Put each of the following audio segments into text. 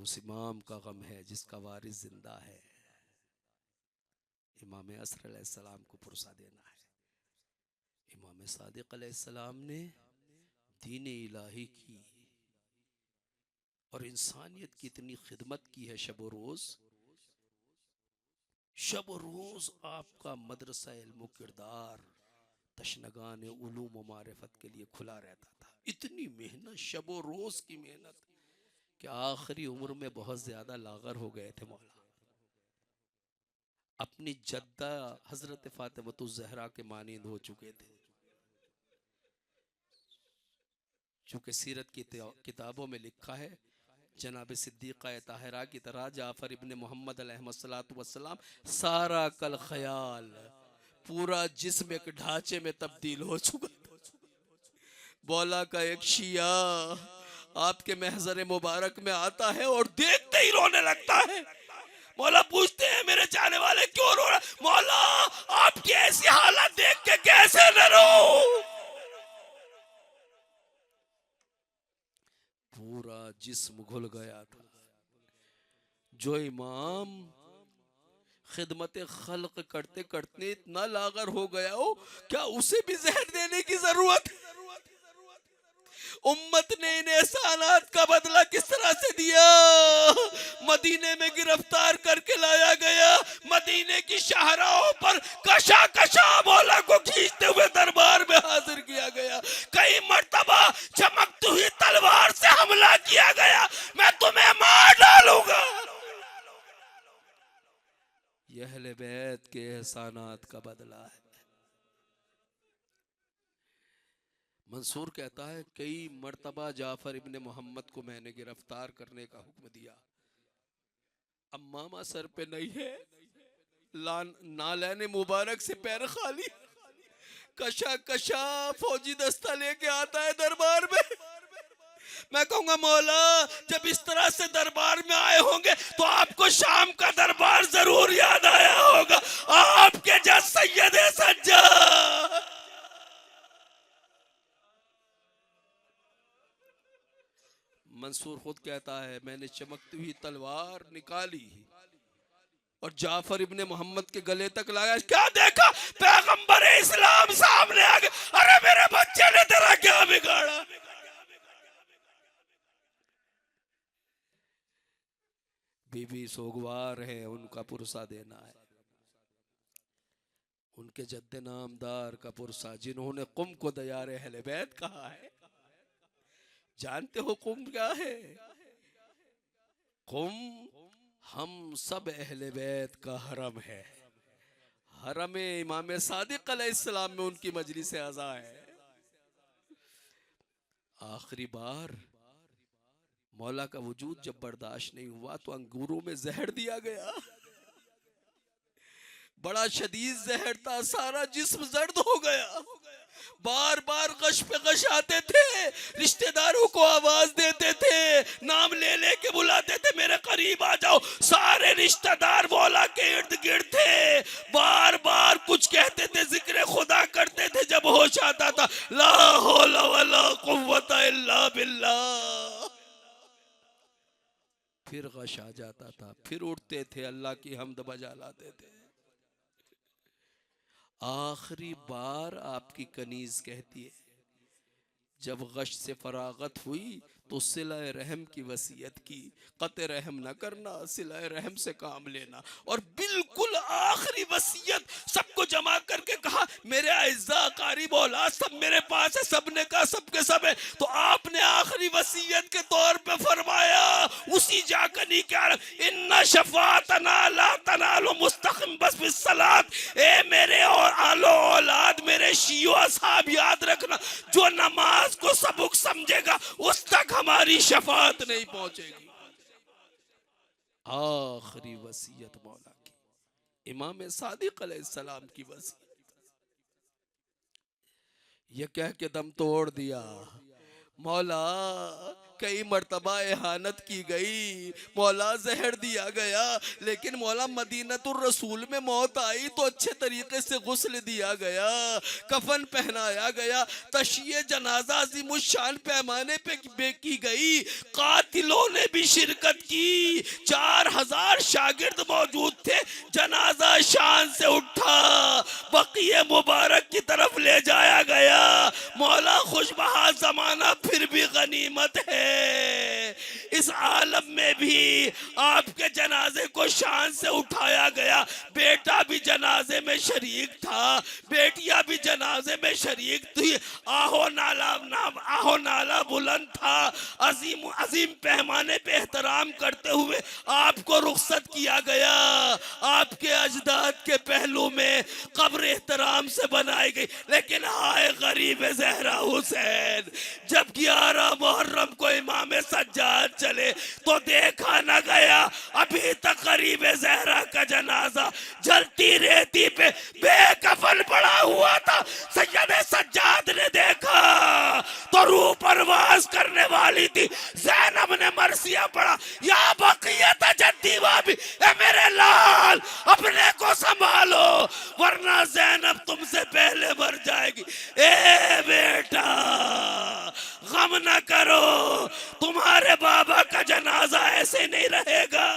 उस इमाम का गम है जिसका वारिस जिंदा है। इमाम असर अलैहिस्सलाम को पुरसा देना है। इमाम सादिक अलैहिस्सलाम ने दीन इलाही की और इंसानियत की इतनी खिदमत की है। शब रोज आपका मदरसा इल्म किरदार तशनगान उलूम व मारिफत के लिए खुला रहता था। इतनी मेहनत, शब रोज की मेहनत कि आखिरी उम्र में बहुत ज्यादा लागर हो गए थे मौला। अपनी जद्दा हजरत फातिमा ज़हरा के मानिंद हो चुके थे। चूंकि सीरत की किताबों में लिखा है, जनाब सिद्दीक़ा ताहिरा की तरह जाफर इब्ने मोहम्मद अलैहिस्सलाम सारा कल ख्याल पूरा जिस्म एक ढांचे में तब्दील हो चुका था। बौला का एक शिया आपके महजर मुबारक में आता है और देखते ही रोने लगता है। मौला पूछते हैं मेरे चाहने वाले क्यों रो रहे? मौला आपकी ऐसी हालत देख के कैसे न रो। पूरा जिस्म घुल गया था। जो इमाम खिदमत खल्क करते करते इतना लागर हो गया हो, क्या उसे भी जहर देने की जरूरत? उम्मत ने इन एहसानात का बदला किस तरह से दिया? मदीने में गिरफ्तार करके लाया गया, मदीने की शाहराहों पर कशा कशा मौला को खींचते हुए दरबार में हाजिर किया गया। कई मर्तबा चमकती हुई तलवार से हमला किया गया, मैं तुम्हें मार डालूंगा। यह अहले बैत के एहसानात का बदला है। मंसूर कहता है कई मर्तबा जाफर इब्ने मोहम्मद को मैंने गिरफ्तार करने का हुक्म दिया। अब मामा सर पे नहीं है, नालैने मुबारक से पैर खाली, कशा कशा फौजी दस्ता लेके आता है दरबार में। मैं कहूंगा मौला जब इस तरह से दरबार में आए होंगे तो आपको शाम का दरबार जरूर याद आया होगा। आपके जज सैयद सज्जा मंसूर खुद कहता है मैंने चमकती हुई तलवार निकाली और जाफर इब्ने मोहम्मद के गले तक लाया। क्या देखा? पैगंबर इस्लाम सामने आ गए। अरे मेरे बच्चे ने तेरा क्या बिगाड़ा? बीबी सोगवार है, उनका पुरसा देना है। उनके जद्दे नामदार का पुरसा, जिन्होंने कुम को दयार अहले बैत कहा है। जानते हो कुम क्या है? कुम हम सब अहले बैत का हरम है। हरम इमाम सादिक अलैहिस्सलाम में उनकी मजलिस आज़ा है। आखिरी बार मौला का वजूद जब बर्दाश्त नहीं हुआ तो अंगूरों में जहर दिया गया। बड़ा शदीद जहर था, सारा जिस्म जर्द हो गया। बार बार गश पे गश आते थे, रिश्तेदारों को आवाज देते थे, नाम ले ले के बुलाते थे मेरे करीब आ जाओ। सारे रिश्तेदार मौला के इर्द गिर्द थे, बार बार कुछ कहते थे, जिक्र खुदा करते थे। जब होश आता था ला हौला वला कुव्वता इल्ला बिल्लाह, फिर गश आ जाता था, फिर उठते थे, अल्लाह की हम्द बजा लाते थे। आखिरी बार आपकी कनीज कहती है जब गश से फरागत हुई तो सिलाए रहम की वसीयत की, कते रहम न करना, सिलाए रहम से काम लेना। और बिल्कुल आखिरी वसीयत सबको जमा करके कहा मेरे अज़्ज़ा क़रीब औलाद सब मेरे पास है। सबने कहा सबके सब है। तो आपने आखिरी वसीयत के तौर पे फरमाया उसी जाकनी के इन्ना शफ़ाअतना ला तनालु मुस्तक़िम बस बिस्सलात। ए मेरे और आलो औलाद, मेरे शियो असहाब, याद रखना जो नमाज को सबक समझेगा उस तक हमारी शफाअत नहीं पहुंचेगी। आखिरी वसीयत मौला की, इमाम सादिक अलैहिस्सलाम की वसीयत। ये कह के दम तोड़ दिया। मौला कई मर्तबा एहानत की गई, मौला जहर दिया गया, लेकिन मौला मदीनतुर रसूल में मौत आई तो अच्छे तरीके से गुस्ल दिया गया, कफन पहनाया गया, तशिये जनाजा अज़ीमुश्शान पैमाने पे की गई, कातिलों ने भी शिरकत की, 4000 शागिर्द मौजूद थे, जनाजा शान से उठा, बक़िए मुबारक की तरफ ले जाया गया। मौला खुशबहा जमाना फिर भी गनीमत है। इस आलम में भी आपके जनाजे को शान से उठाया गया, बेटा भी जनाजे में शरीक था, बेटियां भी जनाजे में शरीक थी, आहो नाला बुलंद था, अजीम पैमाने पे एहतराम करते हुए आपको रुखसत किया गया। आपके अजदाद के पहलू में कब्र एहतराम से बनाई गई, लेकिन हाय गरीब ज़हरा हुसैन, जब 11 मुहर्रम को इमाम सज्जाद चले तो देखा न गया अभी तक गरीब ज़हरा का जनाजा जलती रेती पे बेकफन पड़ा हुआ था। सैयद सज्जाद ने देखा तो रूह परवाज करने वाली थी, ज़ैनब ने मरसिया पढ़ा, या बक़ियत जद्दी वाबी, ए मेरे लाल अपने को संभालो वरना ज़ैनब तुमसे पहले मर जाएगी। ए बेटा गम न करो, तुम्हारे बाबा का जनाजा ऐसे नहीं रहेगा,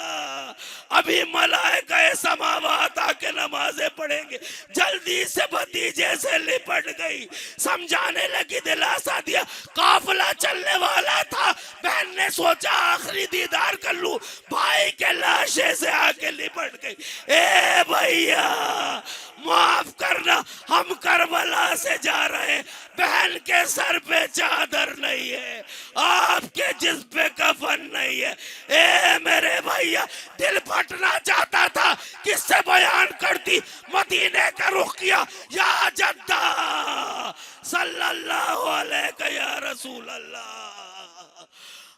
अभी मलाइका समावात आके नमाजें पढ़ेंगे। जल्दी से भतीजे से लिपट गई, समझाने लगी, दिलासा दिया, काफिला चलने वाला था, बहन ने सोचा आखिरी दीदार कर लूं, भाई के लाशे से आके लिपट गई। ए भैया माफ करना, हम करबला से जा रहे हैं, बहन के सर पे चादर नहीं है, आपके जिस्म पे कफन नहीं है। ए मेरे भैया दिल फटना चाहता था, किससे बयान करती, मदीने का रुख किया, या जद्दा सल्लल्लाहु अलैहि या रसूल अल्लाह,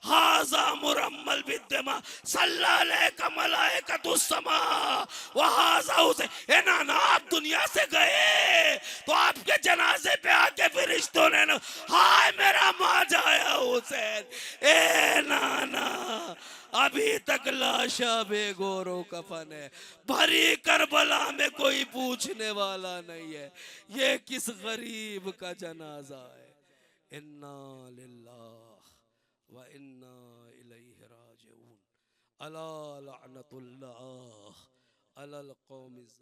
हाजा मुरम्मल बिद्दमा सल्लल्लाहु मलाइकतुस्समा वहाजा उसे। ए नाना आप दुनिया से गए तो आपके जनाजे पे आके फरिश्तों ने ना, हाय मेरा माँ जाया हुसैन। ए नाना अभी तक लाशा बेगोरो कफन है, भरी करबला में कोई पूछने वाला नहीं है, ये किस गरीब का जनाजा है। इन्ना लिल्लाह व इन्ना इलैहि राजिऊन। अला लअनतुल्लाह अलल कौमिज़।